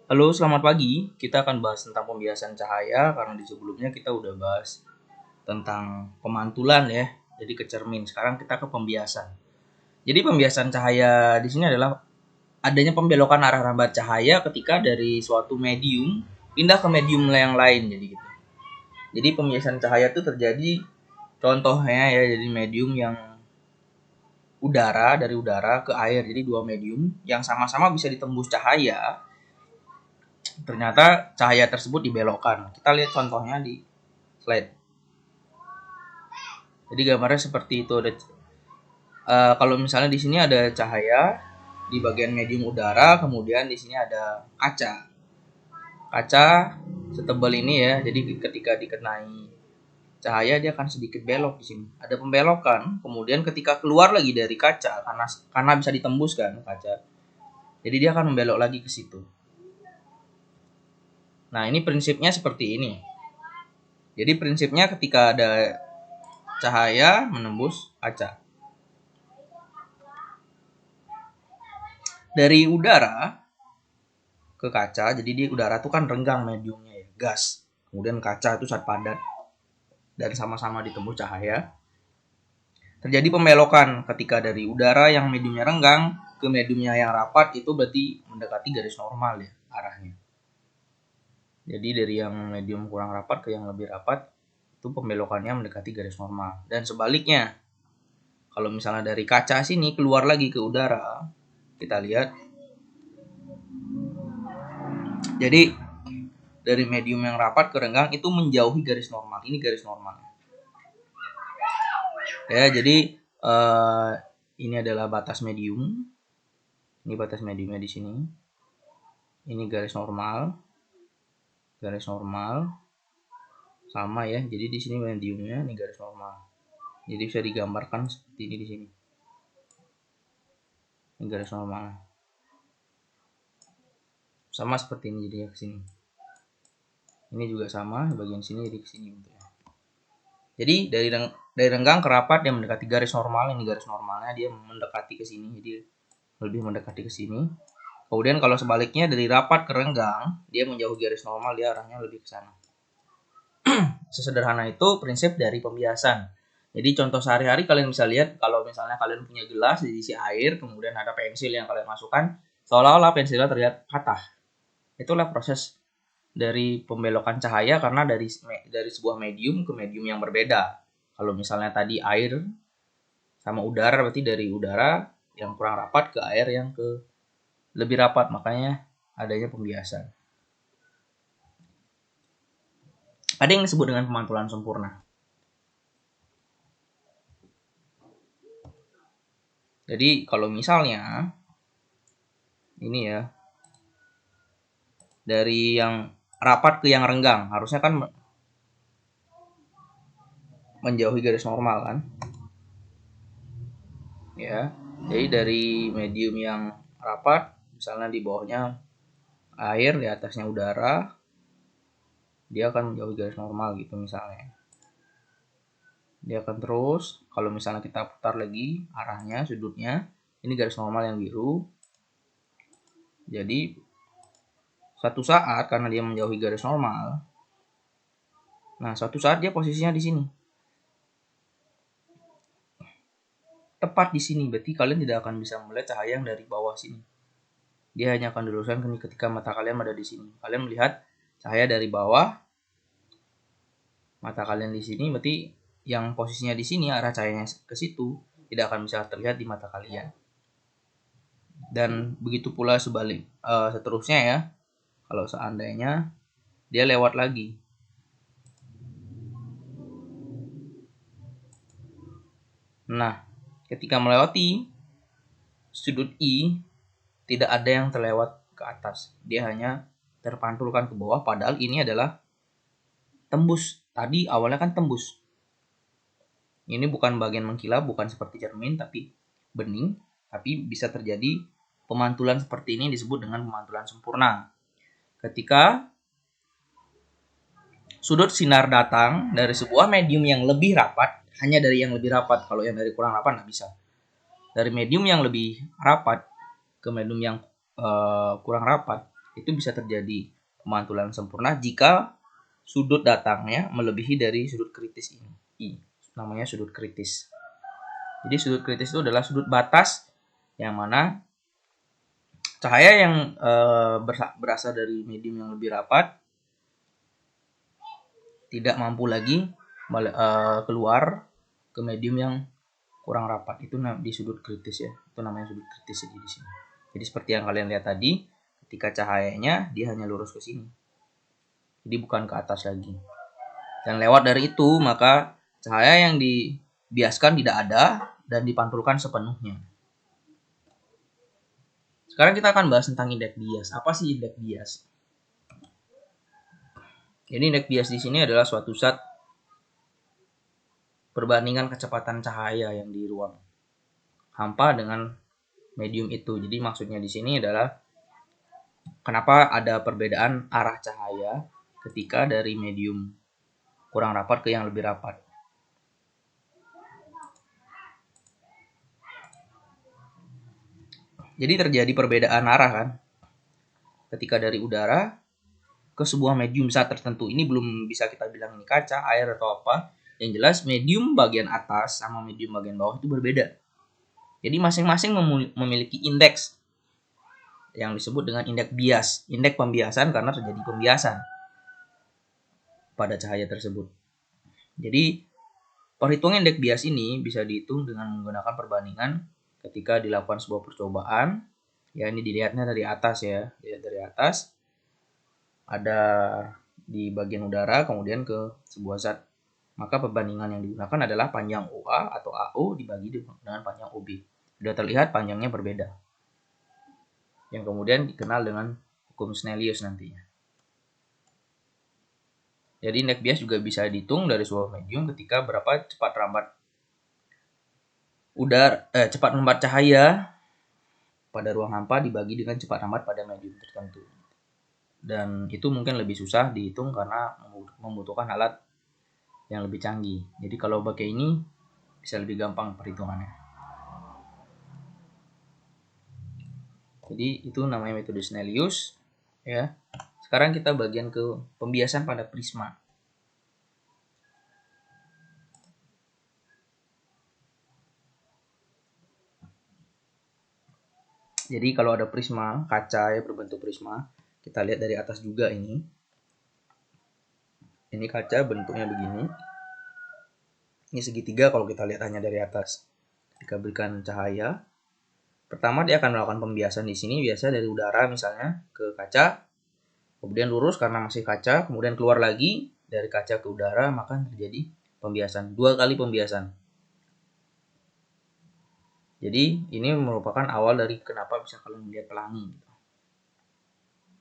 Halo, selamat pagi. Kita akan bahas tentang pembiasan cahaya karena di sebelumnya kita udah bahas tentang pemantulan ya. Jadi ke cermin. Sekarang kita ke pembiasan. Jadi pembiasan cahaya di sini adalah adanya pembelokan arah rambat cahaya ketika dari suatu medium pindah ke medium yang lain jadi gitu. Jadi pembiasan cahaya itu terjadi contohnya ya jadi medium yang dari udara ke air. Jadi dua medium yang sama-sama bisa ditembus cahaya. Ternyata cahaya tersebut dibelokkan. Kita lihat contohnya di slide. Jadi gambarnya seperti itu. Kalau misalnya di sini ada cahaya di bagian medium udara, kemudian di sini ada kaca. Kaca setebal ini ya. Jadi ketika dikenai cahaya dia akan sedikit belok di sini. Ada pembelokan. Kemudian ketika keluar lagi dari kaca karena bisa ditembus kan kaca. Jadi dia akan membelok lagi ke situ. Nah, ini prinsipnya seperti ini. Jadi prinsipnya ketika ada cahaya menembus kaca. Dari udara ke kaca, jadi di udara itu kan renggang mediumnya ya, gas. Kemudian kaca itu zat padat dan sama-sama ditembus cahaya. Terjadi pembelokan ketika dari udara yang mediumnya renggang ke mediumnya yang rapat itu berarti mendekati garis normal ya arahnya. Jadi dari yang medium kurang rapat ke yang lebih rapat itu pembelokannya mendekati garis normal. Dan sebaliknya, kalau misalnya dari kaca sini keluar lagi ke udara, kita lihat. Jadi dari medium yang rapat ke renggang itu menjauhi garis normal. Ini garis normal. Ya, jadi ini adalah batas medium. Ini batas mediumnya di sini. Ini garis normal. Garis normal sama ya. Jadi di sini mediumnya, ini garis normal. Jadi bisa digambarkan seperti ini di sini. Ini garis normal. Sama seperti ini jadi ke sini. Ini juga sama, bagian sini jadi ke sini bentuknya. Jadi dari renggang ke rapat dia mendekati garis normal, ini garis normalnya dia mendekati ke sini, jadi lebih mendekati ke sini. Kemudian kalau sebaliknya dari rapat ke renggang, dia menjauhi garis normal, dia arahnya lebih ke sana. Sesederhana itu prinsip dari pembiasan. Jadi contoh sehari-hari kalian bisa lihat kalau misalnya kalian punya gelas diisi air, kemudian ada pensil yang kalian masukkan, seolah-olah pensilnya terlihat patah. Itulah proses dari pembelokan cahaya karena dari sebuah medium ke medium yang berbeda. Kalau misalnya tadi air sama udara, berarti dari udara yang kurang rapat ke air yang ke lebih rapat, makanya adanya pembiasan. Ada yang disebut dengan pemantulan sempurna. Jadi kalau misalnya ini ya, dari yang rapat ke yang renggang, harusnya kan menjauhi garis normal kan. Ya, jadi dari medium yang rapat, misalnya di bawahnya air, di atasnya udara, dia akan menjauhi garis normal gitu misalnya. Dia akan terus, kalau misalnya kita putar lagi arahnya, sudutnya, ini garis normal yang biru. Jadi satu saat karena dia menjauhi garis normal, nah suatu saat dia posisinya di sini. Tepat di sini, berarti kalian tidak akan bisa melihat cahaya yang dari bawah sini. Dia hanya akan diluruskan ketika mata kalian ada di sini. Kalian melihat cahaya dari bawah, mata kalian di sini, berarti yang posisinya di sini arah cahayanya ke situ tidak akan bisa terlihat di mata kalian. Dan begitu pula seterusnya ya. Kalau seandainya dia lewat lagi, nah ketika melewati sudut I tidak ada yang terlewat ke atas, dia hanya terpantulkan ke bawah, padahal ini adalah tembus. Tadi awalnya kan tembus. Ini bukan bagian mengkilap, bukan seperti cermin tapi bening, tapi bisa terjadi pemantulan seperti ini disebut dengan pemantulan sempurna. Ketika sudut sinar datang dari sebuah medium yang lebih rapat, hanya dari yang lebih rapat, kalau yang dari kurang rapat nggak bisa. Dari medium yang lebih rapat ke medium yang kurang rapat, itu bisa terjadi pemantulan sempurna jika sudut datangnya melebihi dari sudut kritis ini. Namanya sudut kritis. Jadi sudut kritis itu adalah sudut batas yang mana cahaya yang berasal dari medium yang lebih rapat tidak mampu lagi keluar ke medium yang kurang rapat. Itu di sudut kritis ya. Itu namanya sudut kritis di sini. Jadi seperti yang kalian lihat tadi, ketika cahayanya dia hanya lurus ke sini. Jadi bukan ke atas lagi. Dan lewat dari itu, maka cahaya yang dibiaskan tidak ada dan dipantulkan sepenuhnya. Sekarang kita akan bahas tentang indeks bias. Apa sih indeks bias? Jadi indeks bias di sini adalah suatu zat perbandingan kecepatan cahaya yang di ruang hampa dengan medium itu. Jadi maksudnya di sini adalah kenapa ada perbedaan arah cahaya ketika dari medium kurang rapat ke yang lebih rapat. Jadi terjadi perbedaan arah kan. Ketika dari udara ke sebuah medium zat tertentu. Ini belum bisa kita bilang ini kaca, air atau apa. Yang jelas medium bagian atas sama medium bagian bawah itu berbeda. Jadi masing-masing memiliki indeks yang disebut dengan indeks bias. Indeks pembiasan karena terjadi pembiasan pada cahaya tersebut. Jadi perhitungan indeks bias ini bisa dihitung dengan menggunakan perbandingan ketika dilakukan sebuah percobaan. Ya ini dilihatnya dari atas ya. Dilihat dari atas. Ada di bagian udara kemudian ke sebuah zat. Maka perbandingan yang digunakan adalah panjang OA atau AO dibagi dengan panjang OB. Sudah terlihat panjangnya berbeda. Yang kemudian dikenal dengan hukum Snellius nantinya. Jadi indeks bias juga bisa dihitung dari sebuah medium ketika berapa cepat rambat cahaya pada ruang hampa dibagi dengan cepat rambat pada medium tertentu. Dan itu mungkin lebih susah dihitung karena membutuhkan alat yang lebih canggih. Jadi kalau pakai ini bisa lebih gampang perhitungannya. Jadi itu namanya metode Snellius ya. Sekarang kita bagian ke pembiasan pada prisma. Jadi kalau ada prisma kaca ya berbentuk prisma, kita lihat dari atas juga ini. Ini kaca bentuknya begini. Ini segitiga kalau kita lihat hanya dari atas. Jika berikan cahaya, pertama dia akan melakukan pembiasan di sini biasa dari udara misalnya ke kaca, kemudian lurus karena masih kaca, kemudian keluar lagi dari kaca ke udara, maka terjadi pembiasan. 2 kali pembiasan. Jadi ini merupakan awal dari kenapa bisa kalian melihat pelangi.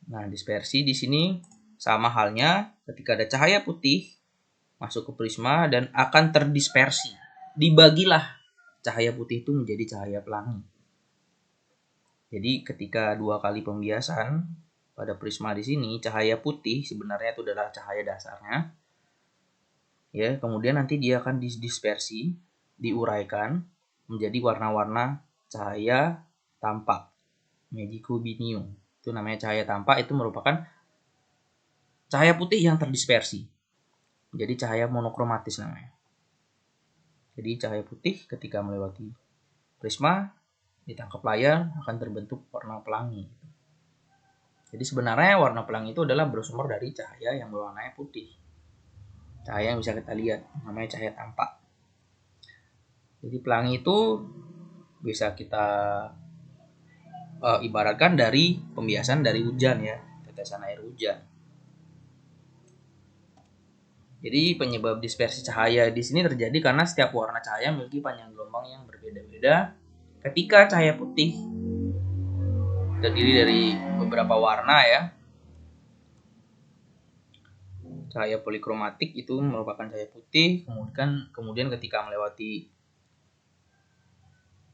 Nah, dispersi di sini sama halnya ketika ada cahaya putih masuk ke prisma dan akan terdispersi. Dibagilah cahaya putih itu menjadi cahaya pelangi. Jadi ketika 2 kali pembiasan pada prisma di sini, cahaya putih sebenarnya itu adalah cahaya dasarnya. Ya, kemudian nanti dia akan didispersi, diuraikan menjadi warna-warna cahaya tampak. Magicobinium. Itu namanya cahaya tampak, itu merupakan cahaya putih yang terdispersi. Jadi cahaya monokromatis namanya. Jadi cahaya putih ketika melewati prisma ditangkap layar akan terbentuk warna pelangi. Jadi sebenarnya warna pelangi itu adalah bersumber dari cahaya yang berwarnanya putih. Cahaya yang bisa kita lihat namanya cahaya tampak. Jadi pelangi itu bisa kita ibaratkan dari pembiasan dari hujan ya, tetesan air hujan. Jadi penyebab dispersi cahaya di sini terjadi karena setiap warna cahaya memiliki panjang gelombang yang berbeda-beda. Ketika cahaya putih terdiri dari beberapa warna ya, cahaya polikromatik itu merupakan cahaya putih. Kemudian ketika melewati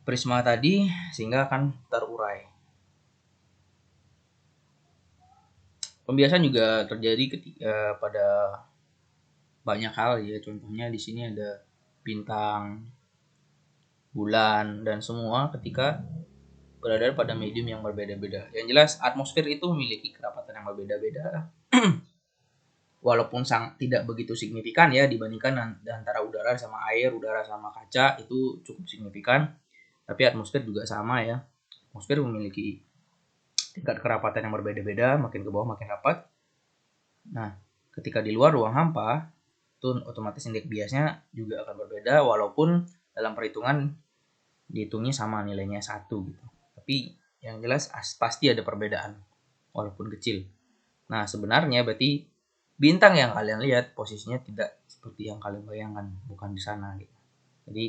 prisma tadi sehingga akan terurai. Pembiasan juga terjadi ketika pada banyak hal ya, contohnya di sini ada bintang, bulan dan semua ketika berada pada medium yang berbeda-beda. Yang jelas atmosfer itu memiliki kerapatan yang berbeda-beda. Walaupun tidak begitu signifikan ya dibandingkan antara udara sama air, udara sama kaca itu cukup signifikan. Tapi atmosfer juga sama ya. Atmosfer memiliki tingkat kerapatan yang berbeda-beda, makin ke bawah makin rapat. Nah, ketika di luar ruang hampa, itu otomatis indeks biasnya juga akan berbeda walaupun dalam perhitungan dihitungnya sama nilainya 1 gitu. Tapi yang jelas pasti ada perbedaan walaupun kecil. Nah, sebenarnya berarti bintang yang kalian lihat posisinya tidak seperti yang kalian bayangkan, bukan di sana gitu. Jadi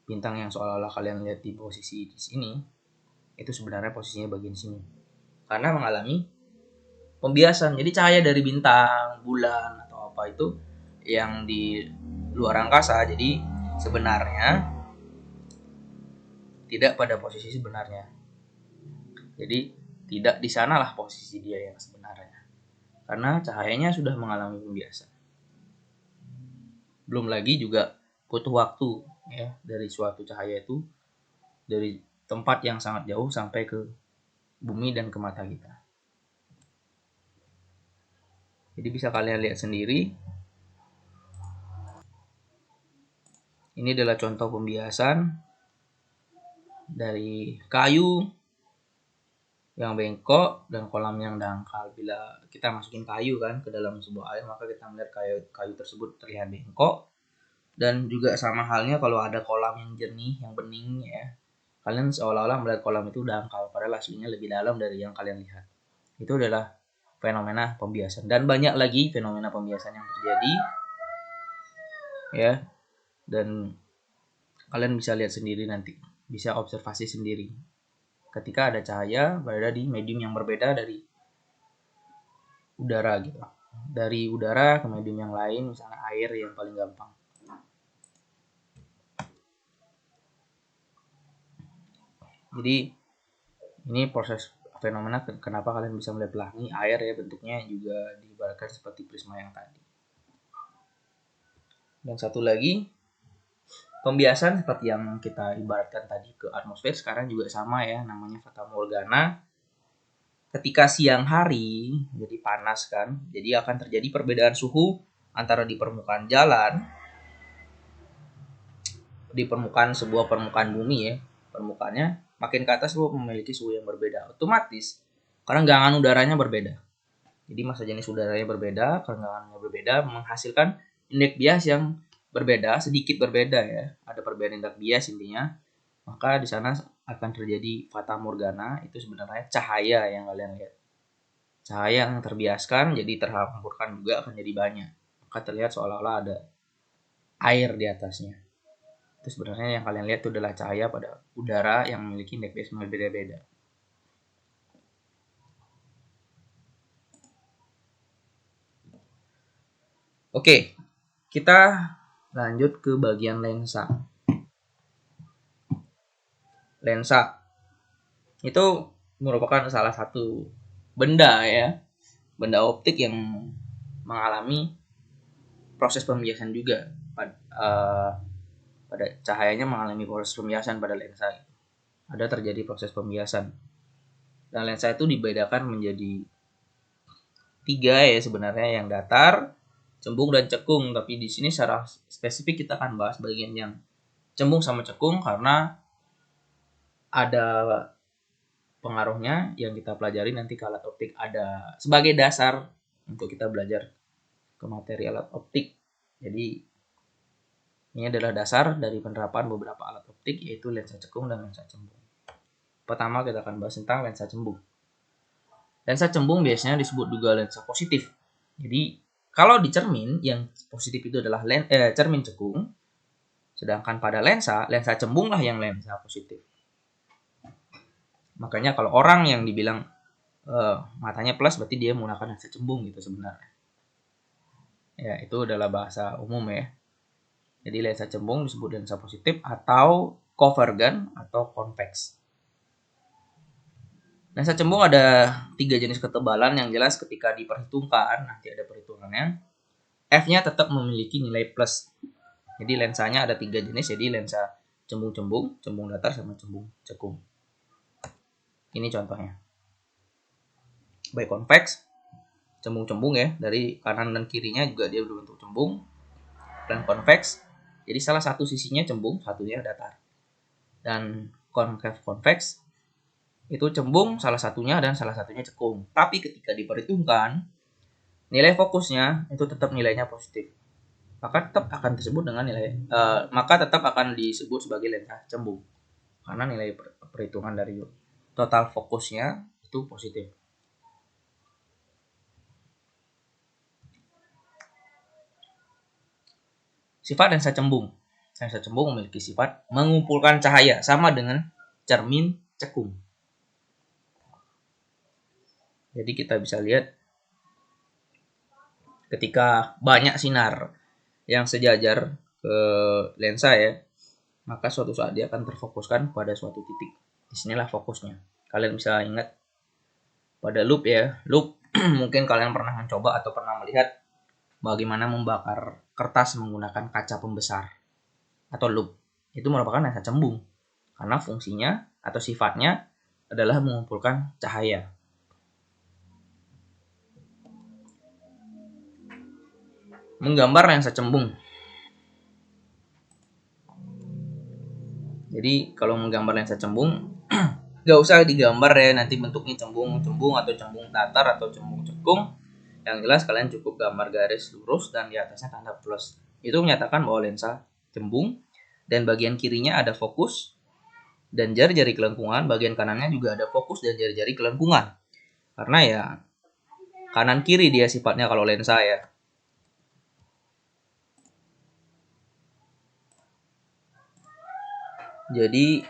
bintang yang seolah-olah kalian lihat di posisi di sini itu sebenarnya posisinya bagian sini. Karena mengalami pembiasan. Jadi cahaya dari bintang, bulan atau apa itu yang di luar angkasa. Jadi sebenarnya tidak pada posisi sebenarnya. Jadi tidak di sanalah posisi dia yang sebenarnya. Karena cahayanya sudah mengalami pembiasan. Belum lagi juga butuh waktu ya dari suatu cahaya itu dari tempat yang sangat jauh sampai ke bumi dan ke mata kita. Jadi bisa kalian lihat sendiri. Ini adalah contoh pembiasan dari kayu yang bengkok dan kolam yang dangkal. Bila kita masukin kayu kan ke dalam sebuah air, maka kita melihat kayu tersebut terlihat bengkok. Dan juga sama halnya kalau ada kolam yang jernih, yang bening ya, kalian seolah-olah melihat kolam itu dangkal, padahal aslinya lebih dalam dari yang kalian lihat. Itu adalah fenomena pembiasan. Dan banyak lagi fenomena pembiasan yang terjadi ya. Dan kalian bisa lihat sendiri nanti, bisa observasi sendiri. Ketika ada cahaya berada di medium yang berbeda dari udara gitu. Dari udara ke medium yang lain, misalnya air yang paling gampang. Jadi ini proses fenomena kenapa kalian bisa melihat pelangi air ya, bentuknya juga diibaratkan seperti prisma yang tadi. Dan satu lagi, pembiasan seperti yang kita ibaratkan tadi ke atmosfer sekarang juga sama ya, namanya fata morgana. Ketika siang hari jadi panas kan, jadi akan terjadi perbedaan suhu antara di permukaan jalan, di permukaan sebuah permukaan bumi ya, permukaannya makin ke atas memiliki suhu yang berbeda. Otomatis kerenggangan udaranya berbeda. Jadi massa jenis udaranya berbeda, kerenggangannya berbeda, menghasilkan indeks bias yang berbeda, sedikit berbeda ya. Ada perbedaan indeks bias intinya. Maka di sana akan terjadi fata morgana, itu sebenarnya cahaya yang kalian lihat. Cahaya yang terbiaskan jadi terhampurkan juga akan jadi banyak. Maka terlihat seolah-olah ada air di atasnya. Itu sebenarnya yang kalian lihat itu adalah cahaya pada udara yang memiliki indeks bias yang berbeda-beda. Oke, kita lanjut ke bagian lensa. Lensa itu merupakan salah satu benda ya, benda optik yang mengalami proses pembiasan juga. Pada cahayanya mengalami proses pembiasan pada lensa. Ada terjadi proses pembiasan. Dan lensa itu dibedakan menjadi 3 ya sebenarnya, yang datar, cembung dan cekung. Tapi di sini secara spesifik kita akan bahas bagian yang cembung sama cekung karena ada pengaruhnya yang kita pelajari nanti ke alat optik, ada sebagai dasar untuk kita belajar ke materi alat optik. Jadi ini adalah dasar dari penerapan beberapa alat optik yaitu lensa cekung dan lensa cembung. Pertama kita akan bahas tentang lensa cembung. Lensa cembung biasanya disebut juga lensa positif. Jadi kalau di cermin yang positif itu adalah cermin cekung, sedangkan pada lensa cembung lah yang lensa positif. Makanya kalau orang yang dibilang matanya plus berarti dia menggunakan lensa cembung gitu sebenarnya. Ya, itu adalah bahasa umum ya. Jadi lensa cembung disebut lensa positif atau convergen atau convex. Lensa cembung ada 3 jenis ketebalan yang jelas ketika diperhitungkan, nanti ada perhitungannya. F-nya tetap memiliki nilai plus. Jadi lensanya ada 3 jenis, jadi lensa cembung-cembung, cembung datar sama cembung cekung. Ini contohnya. Baik konveks, cembung-cembung ya, dari kanan dan kirinya juga dia berbentuk cembung, dan konveks. Jadi salah satu sisinya cembung, satunya datar. Dan konkav konveks itu cembung salah satunya dan salah satunya cekung. Tapi ketika diperhitungkan, nilai fokusnya itu tetap nilainya positif. Maka tetap akan disebut sebagai lensa cembung. Karena nilai perhitungan dari total fokusnya itu positif. Sifat lensa cembung. Lensa cembung memiliki sifat mengumpulkan cahaya, sama dengan cermin cekung. Jadi kita bisa lihat ketika banyak sinar yang sejajar ke lensa ya, maka suatu saat dia akan terfokuskan pada suatu titik. Disinilah fokusnya. Kalian bisa ingat pada loop ya, loop mungkin kalian pernah mencoba atau pernah melihat bagaimana membakar kertas menggunakan kaca pembesar atau loop. Itu merupakan lensa cembung karena fungsinya atau sifatnya adalah mengumpulkan cahaya. Menggambar lensa cembung. Jadi kalau menggambar lensa cembung gak usah digambar ya nanti bentuknya cembung-cembung atau cembung datar atau cembung cekung. Yang jelas kalian cukup gambar garis lurus dan di atasnya tanda plus. Itu menyatakan bahwa lensa cembung, dan bagian kirinya ada fokus dan jari-jari kelengkungan, bagian kanannya juga ada fokus dan jari-jari kelengkungan. Karena ya kanan kiri dia sifatnya kalau lensa ya. Jadi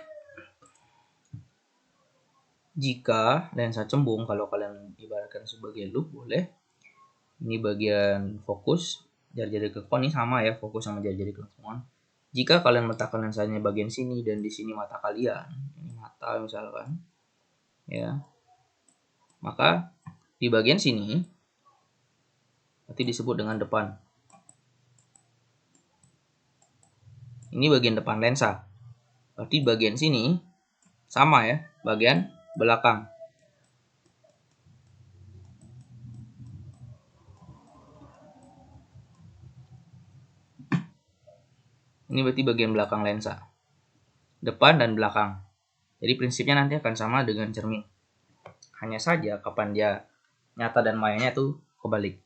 jika lensa cembung, kalau kalian ibaratkan sebagai loop boleh. Ini bagian fokus, jari-jari kelengkungan ini sama ya, fokus sama jari-jari kelengkungan. Jika kalian meletakkan lensanya bagian sini dan di sini mata kalian, ini mata misalkan, ya, maka di bagian sini nanti disebut dengan depan. Ini bagian depan lensa. Berarti bagian sini sama ya, bagian belakang. Ini berarti bagian belakang lensa. Depan dan belakang. Jadi prinsipnya nanti akan sama dengan cermin. Hanya saja kapan dia nyata dan mayanya itu kebalik.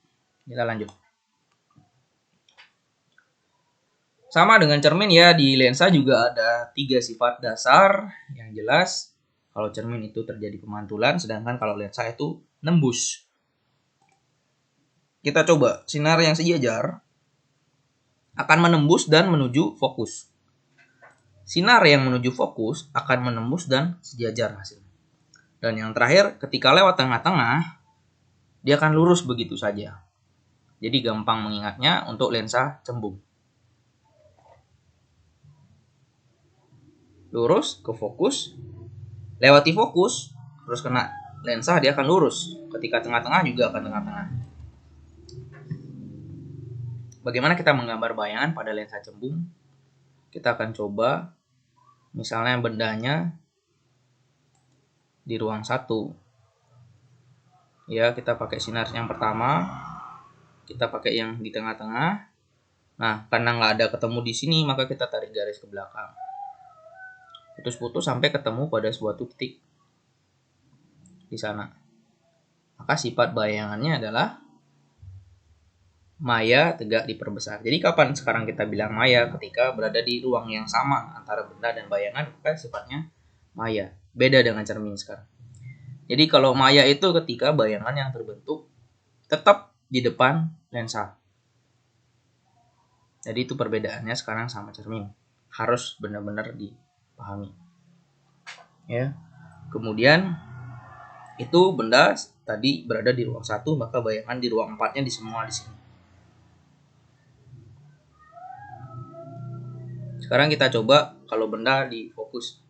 Kita lanjut. Sama dengan cermin ya, di lensa juga ada 3 sifat dasar yang jelas. Kalau cermin itu terjadi pemantulan, sedangkan kalau lensa itu nembus. Kita coba, sinar yang sejajar akan menembus dan menuju fokus. Sinar yang menuju fokus akan menembus dan sejajar hasilnya. Dan yang terakhir, ketika lewat tengah-tengah, dia akan lurus begitu saja. Jadi gampang mengingatnya untuk lensa cembung. Lurus ke fokus, lewati fokus, terus kena lensa dia akan lurus. Ketika tengah-tengah juga akan tengah-tengah. Bagaimana kita menggambar bayangan pada lensa cembung? Kita akan coba misalnya bendanya di ruang 1. Ya, kita pakai sinar yang pertama, kita pakai yang di tengah-tengah. Nah, karena nggak ada ketemu di sini, maka kita tarik garis ke belakang. Putus-putus sampai ketemu pada suatu titik di sana. Maka sifat bayangannya adalah maya tegak diperbesar. Jadi kapan sekarang kita bilang maya? Ketika berada di ruang yang sama antara benda dan bayangan, maka sifatnya maya. Beda dengan cermin sekarang. Jadi kalau maya itu ketika bayangan yang terbentuk tetap di depan lensa. Jadi itu perbedaannya sekarang sama cermin. Harus benar-benar dipahami. Ya. Kemudian itu benda tadi berada di ruang 1, maka bayangan di ruang 4-nya di semua di sini. Sekarang kita coba kalau benda di fokus.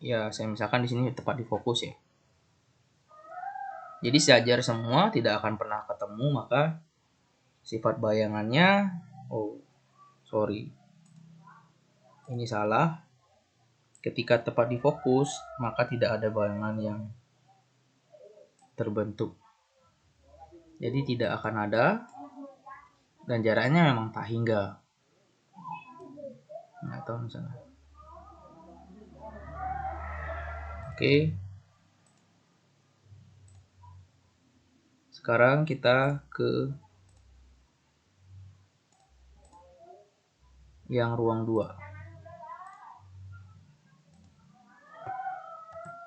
Ya, saya misalkan di sini tepat di fokus ya. Jadi sejajar semua, tidak akan pernah ketemu, maka sifat bayangannya Ini salah. Ketika tepat di fokus, maka tidak ada bayangan yang terbentuk. Jadi tidak akan ada, dan jaraknya memang tak hingga. Nggak tahu misalnya. Oke. Sekarang kita ke yang ruang 2.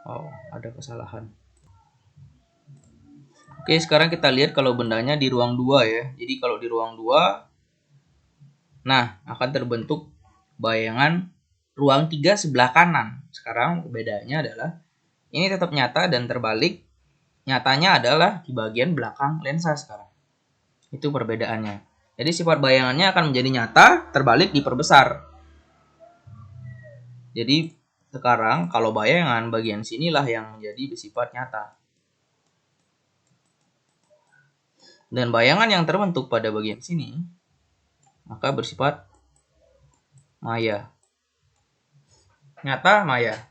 Wow, ada kesalahan. Oke, sekarang kita lihat kalau bendanya di ruang 2 ya. Jadi kalau di ruang 2, nah akan terbentuk bayangan ruang 3 sebelah kanan. Sekarang bedanya adalah ini tetap nyata dan terbalik. Nyatanya adalah di bagian belakang lensa sekarang. Itu perbedaannya. Jadi sifat bayangannya akan menjadi nyata, terbalik diperbesar. Jadi sekarang kalau bayangan bagian sinilah yang menjadi bersifat nyata. Dan bayangan yang terbentuk pada bagian sini maka bersifat maya. Nyata maya.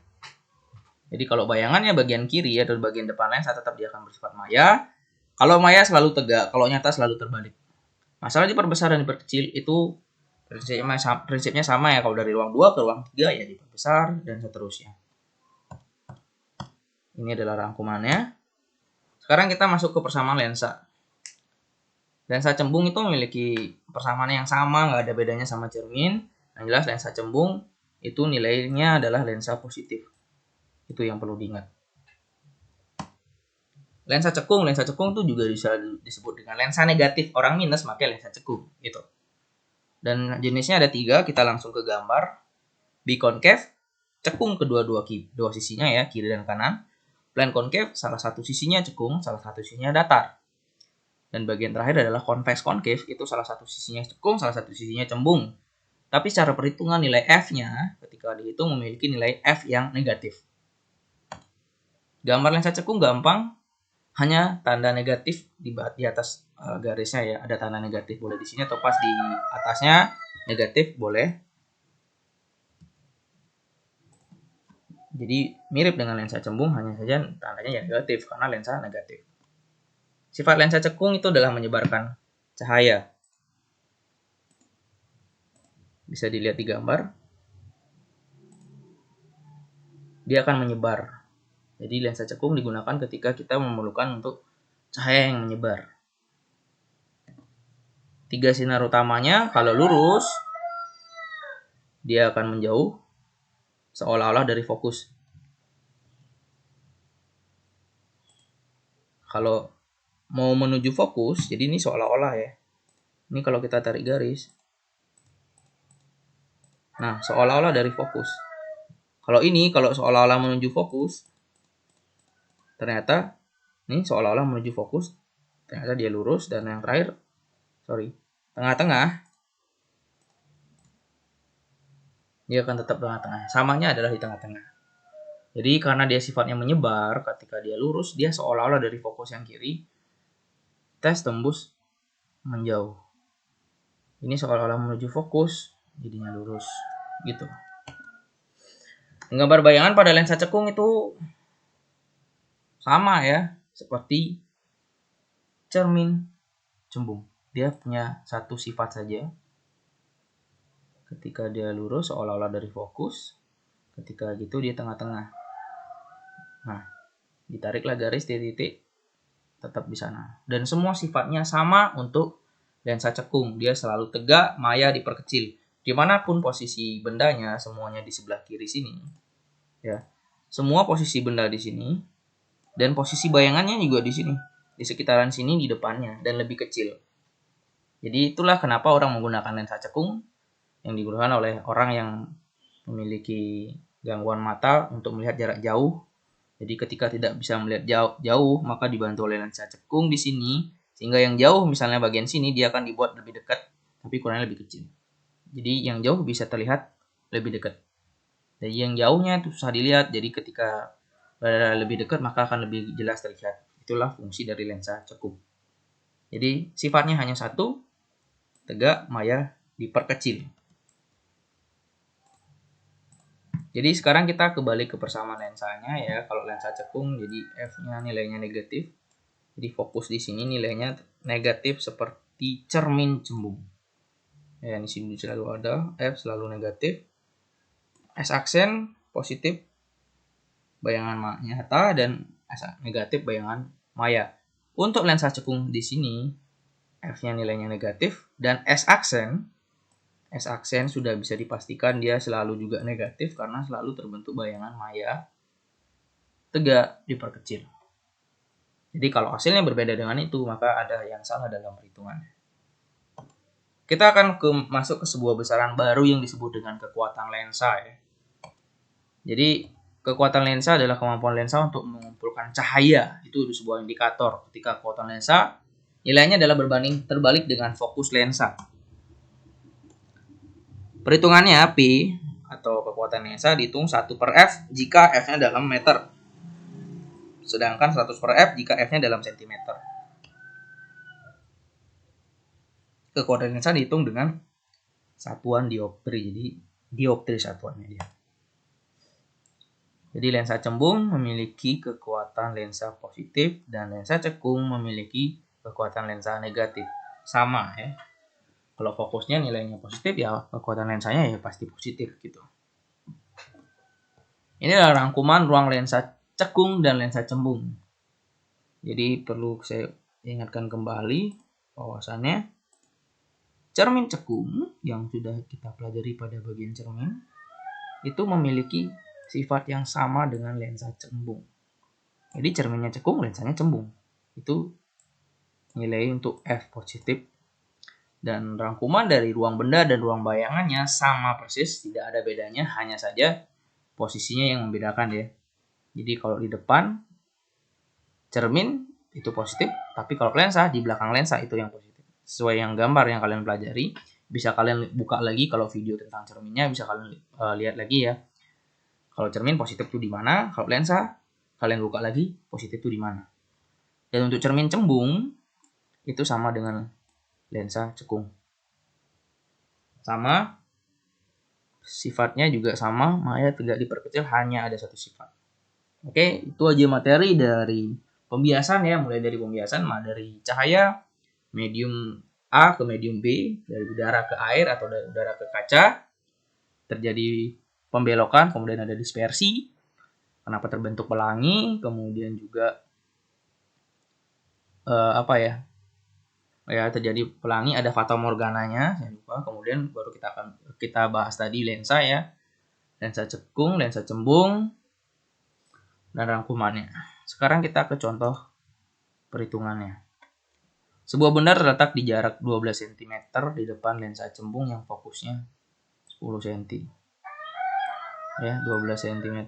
Jadi kalau bayangannya bagian kiri atau bagian depan lensa tetap dia akan bersifat maya. Kalau maya selalu tegak, kalau nyata selalu terbalik. Masalah diperbesar dan diperkecil itu prinsipnya sama ya. Kalau dari ruang 2 ke ruang 3 ya diperbesar dan seterusnya. Ini adalah rangkumannya. Sekarang kita masuk ke persamaan lensa. Lensa cembung itu memiliki persamaan yang sama, nggak ada bedanya sama cermin. Yang jelas lensa cembung itu nilainya adalah lensa positif. Itu yang perlu diingat. Lensa cekung itu juga bisa disebut dengan lensa negatif. Orang minus pakai lensa cekung gitu. Dan jenisnya ada 3, kita langsung ke gambar. Biconcave, cekung kedua-dua sisinya ya, kiri dan kanan. Plane concave, salah satu sisinya cekung, salah satu sisinya datar. Dan bagian terakhir adalah convex concave, itu salah satu sisinya cekung, salah satu sisinya cembung. Tapi secara perhitungan nilai F-nya ketika dihitung memiliki nilai F yang negatif. Gambar lensa cekung gampang, hanya tanda negatif di atas garisnya ya, ada tanda negatif boleh di sini atau pas di atasnya negatif boleh. Jadi mirip dengan lensa cembung, hanya saja tandanya yang negatif karena lensa negatif. Sifat lensa cekung itu adalah menyebarkan cahaya. Bisa dilihat di gambar. Dia akan menyebar. Jadi lensa cekung digunakan ketika kita memerlukan untuk cahaya yang menyebar. 3 sinar utamanya kalau lurus dia akan menjauh seolah-olah dari fokus. Kalau mau menuju fokus, jadi ini seolah-olah ya. Ini kalau kita tarik garis. Nah, seolah-olah dari fokus. Kalau seolah-olah menuju fokus, ternyata ini seolah-olah menuju fokus, ternyata dia lurus. Dan yang terakhir, tengah-tengah, dia akan tetap tengah-tengah. Samanya adalah di tengah-tengah. Jadi karena dia sifatnya menyebar, ketika dia lurus, dia seolah-olah dari fokus yang kiri, tes tembus menjauh. Ini seolah-olah menuju fokus, jadinya lurus, gitu. Gambar bayangan pada lensa cekung itu sama ya, seperti cermin cembung. Dia punya satu sifat saja. Ketika dia lurus seolah-olah dari fokus, ketika gitu dia tengah-tengah. Nah, ditariklah garis titik-titik tetap di sana. Dan semua sifatnya sama untuk lensa cekung. Dia selalu tegak, maya diperkecil. Dimanapun posisi bendanya, semuanya di sebelah kiri sini. Ya, semua posisi benda di sini dan posisi bayangannya juga di sini, di sekitaran sini, di depannya dan lebih kecil. Jadi itulah kenapa orang menggunakan lensa cekung yang digunakan oleh orang yang memiliki gangguan mata untuk melihat jarak jauh. Jadi ketika tidak bisa melihat jauh maka dibantu oleh lensa cekung di sini, sehingga yang jauh misalnya bagian sini dia akan dibuat lebih dekat tapi ukurannya lebih kecil. Jadi yang jauh bisa terlihat lebih dekat. Jadi yang jauhnya itu susah dilihat, jadi ketika berada lebih dekat maka akan lebih jelas terlihat. Itulah fungsi dari lensa cekung. Jadi sifatnya hanya satu, tegak, maya, diperkecil. Jadi sekarang kita kembali ke persamaan lensanya ya. Kalau lensa cekung jadi F-nya nilainya negatif. Jadi fokus di sini nilainya negatif seperti cermin cembung. Ya, di sini selalu ada F selalu negatif. S aksen positif bayangan nyata dan S negatif bayangan maya. Untuk lensa cekung di sini F-nya nilainya negatif dan S aksen sudah bisa dipastikan dia selalu juga negatif karena selalu terbentuk bayangan maya tegak diperkecil. Jadi kalau hasilnya berbeda dengan itu, maka ada yang salah dalam perhitungan. Kita akan masuk ke sebuah besaran baru yang disebut dengan kekuatan lensa ya. Jadi kekuatan lensa adalah kemampuan lensa untuk mengumpulkan cahaya. Itu sebuah indikator ketika kekuatan lensa nilainya adalah berbanding terbalik dengan fokus lensa. Perhitungannya P atau kekuatan lensa dihitung 1 per F jika F-nya dalam meter. Sedangkan 100 per F jika F-nya dalam sentimeter. Kekuatan lensa dihitung dengan satuan dioptri. Jadi dioptri satuannya dia. Jadi lensa cembung memiliki kekuatan lensa positif dan lensa cekung memiliki kekuatan lensa negatif. Sama ya. Kalau fokusnya nilainya positif ya kekuatan lensanya ya pasti positif gitu. Ini adalah rangkuman ruang lensa cekung dan lensa cembung. Jadi perlu saya ingatkan kembali bahwasannya cermin cekung yang sudah kita pelajari pada bagian cermin itu memiliki sifat yang sama dengan lensa cembung. Jadi cerminnya cekung, lensanya cembung. Itu nilai untuk F positif. Dan rangkuman dari ruang benda dan ruang bayangannya sama persis, tidak ada bedanya, hanya saja posisinya yang membedakan ya. Jadi kalau di depan cermin itu positif, tapi kalau lensa di belakang lensa itu yang positif. Sesuai yang gambar yang kalian pelajari, bisa kalian buka lagi kalau video tentang cerminnya bisa kalian lihat lagi ya. Kalau cermin positif itu di mana, kalau lensa kalian buka lagi positif itu di mana. Dan untuk cermin cembung itu sama dengan lensa cekung. Sama, sifatnya juga sama, maya tegak diperkecil, hanya ada satu sifat. Oke, itu aja materi dari pembiasan ya, mulai dari pembiasan dari cahaya medium A ke medium B, dari udara ke air atau dari udara ke kaca, terjadi pembelokan, kemudian ada dispersi, kenapa terbentuk pelangi, kemudian juga terjadi pelangi, ada fatamorgananya, saya lupa. Kemudian baru kita bahas tadi lensa ya, lensa cekung, lensa cembung, dan rangkumannya. Sekarang kita ke contoh perhitungannya. Sebuah benda terletak di jarak 12 cm di depan lensa cembung yang fokusnya 10 cm. Ya, 12 cm.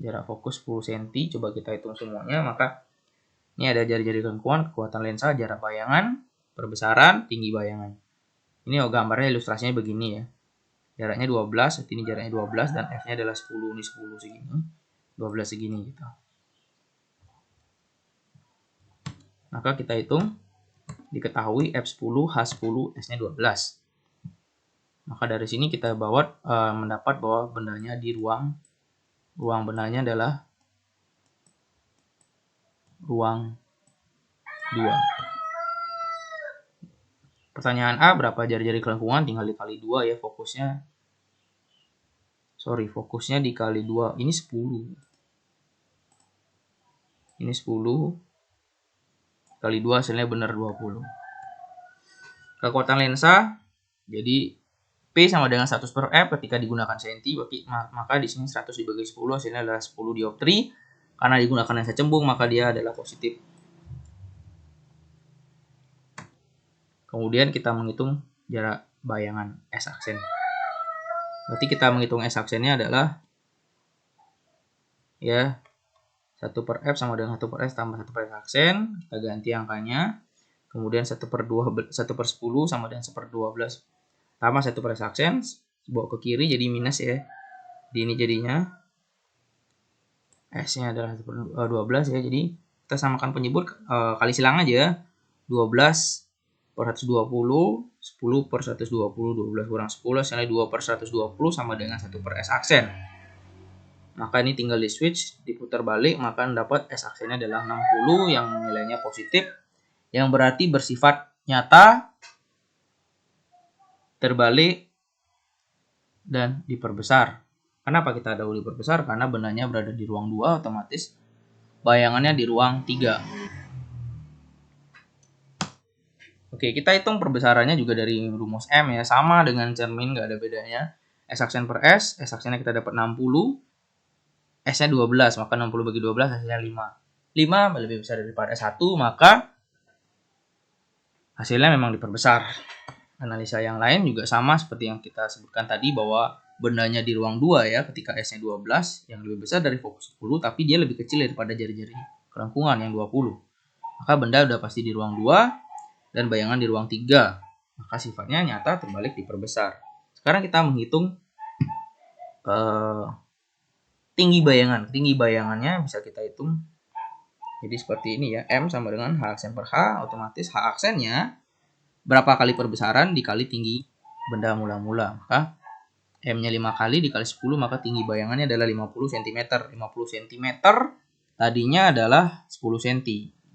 Jarak fokus 10 cm. Coba kita hitung semuanya, maka ini ada jari-jari lengkungan, kekuatan lensa, jarak bayangan, perbesaran, tinggi bayangan. Ini gambarnya ilustrasinya begini ya. Jaraknya 12, ini jaraknya 12 dan F-nya adalah 10, ini 10 segini, 12 segini gitu. Maka kita hitung, diketahui F10, H10, S-nya 12. Maka dari sini kita mendapat bahwa bendanya di ruang bendanya adalah ruang 2. Pertanyaan A, berapa jari-jari kelengkungan? Tinggal dikali 2 ya, fokusnya dikali 2, ini 10. Ini 10 kali 2 hasilnya benar 20. Kekuatan lensa, jadi P sama dengan 100 per F ketika digunakan senti, maka di sini 100 dibagi 10 hasilnya adalah 10 dioptri. Karena digunakan lensa cembung maka dia adalah positif. Kemudian kita menghitung jarak bayangan S aksen. Berarti kita menghitung S aksennya adalah ya 1 per F sama dengan 1 per S tambah 1 per S aksen, kita ganti angkanya. Kemudian 1 per 10 sama dengan 1 per 12 tambah 1 per S aksen, bawa ke kiri jadi minus ya. Ini jadinya S-nya adalah 1 per 12 ya. Jadi kita samakan penyebut, kali silang aja. 12 per 120 10 per 120, 12 kurang 10 hasilnya 2 per 120 sama dengan 1 per S aksen. Maka ini tinggal di switch, diputar balik, maka dapat S aksennya adalah 60 yang nilainya positif, yang berarti bersifat nyata, terbalik, dan diperbesar. Kenapa kita dahulu diperbesar? Karena bendanya berada di ruang 2, otomatis bayangannya di ruang 3. Oke, kita hitung perbesarannya juga dari rumus M ya, sama dengan cermin, nggak ada bedanya. S aksen per S aksennya kita dapat 60, S-nya 12, maka 60 bagi 12 hasilnya 5. 5 lebih besar daripada 1, maka hasilnya memang diperbesar. Analisa yang lain juga sama seperti yang kita sebutkan tadi, bahwa bendanya di ruang 2 ya, ketika S-nya 12, yang lebih besar dari fokus 10, tapi dia lebih kecil daripada jari-jari kelengkungan yang 20. Maka benda udah pasti di ruang 2, dan bayangan di ruang 3, maka sifatnya nyata, terbalik, diperbesar. Sekarang kita menghitung tinggi bayangan. Tinggi bayangannya bisa kita hitung jadi seperti ini ya, M sama dengan H aksen per H, otomatis H aksennya berapa kali perbesaran dikali tinggi benda mula-mula, maka M-nya 5 kali dikali 10, maka tinggi bayangannya adalah 50 cm. 50 cm tadinya adalah 10 cm.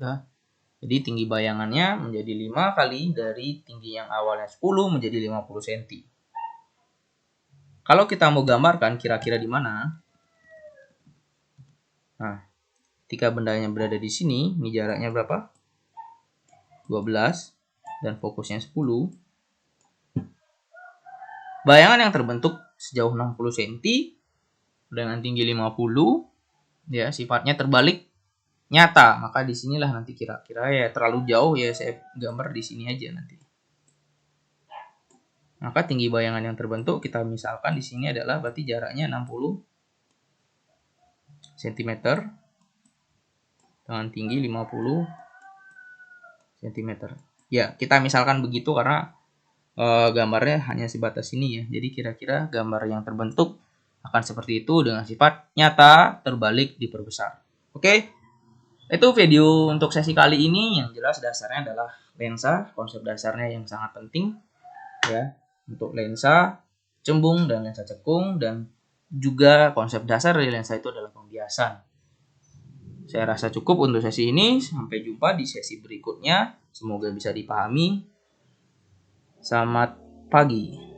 Jadi tinggi bayangannya menjadi 5 kali dari tinggi yang awalnya 10 menjadi 50 cm. Kalau kita mau gambarkan kira-kira di mana? Nah, ketika bendanya berada di sini, ini jaraknya berapa? 12 dan fokusnya 10. Bayangan yang terbentuk sejauh 60 cm dengan tinggi 50 ya, sifatnya terbalik, nyata. Maka disinilah nanti kira-kira ya, terlalu jauh ya, saya gambar di sini aja nanti. Maka tinggi bayangan yang terbentuk kita misalkan di sini adalah berarti jaraknya 60 cm dengan tinggi 50 cm. Ya, kita misalkan begitu karena gambarnya hanya sebatas ini ya. Jadi kira-kira gambar yang terbentuk akan seperti itu dengan sifat nyata, terbalik, diperbesar. Oke. Itu video untuk sesi kali ini. Yang jelas dasarnya adalah lensa, konsep dasarnya yang sangat penting ya, untuk lensa cembung dan lensa cekung, dan juga konsep dasar dari lensa itu adalah pembiasan. Saya rasa cukup untuk sesi ini. Sampai jumpa di sesi berikutnya. Semoga bisa dipahami. Selamat pagi.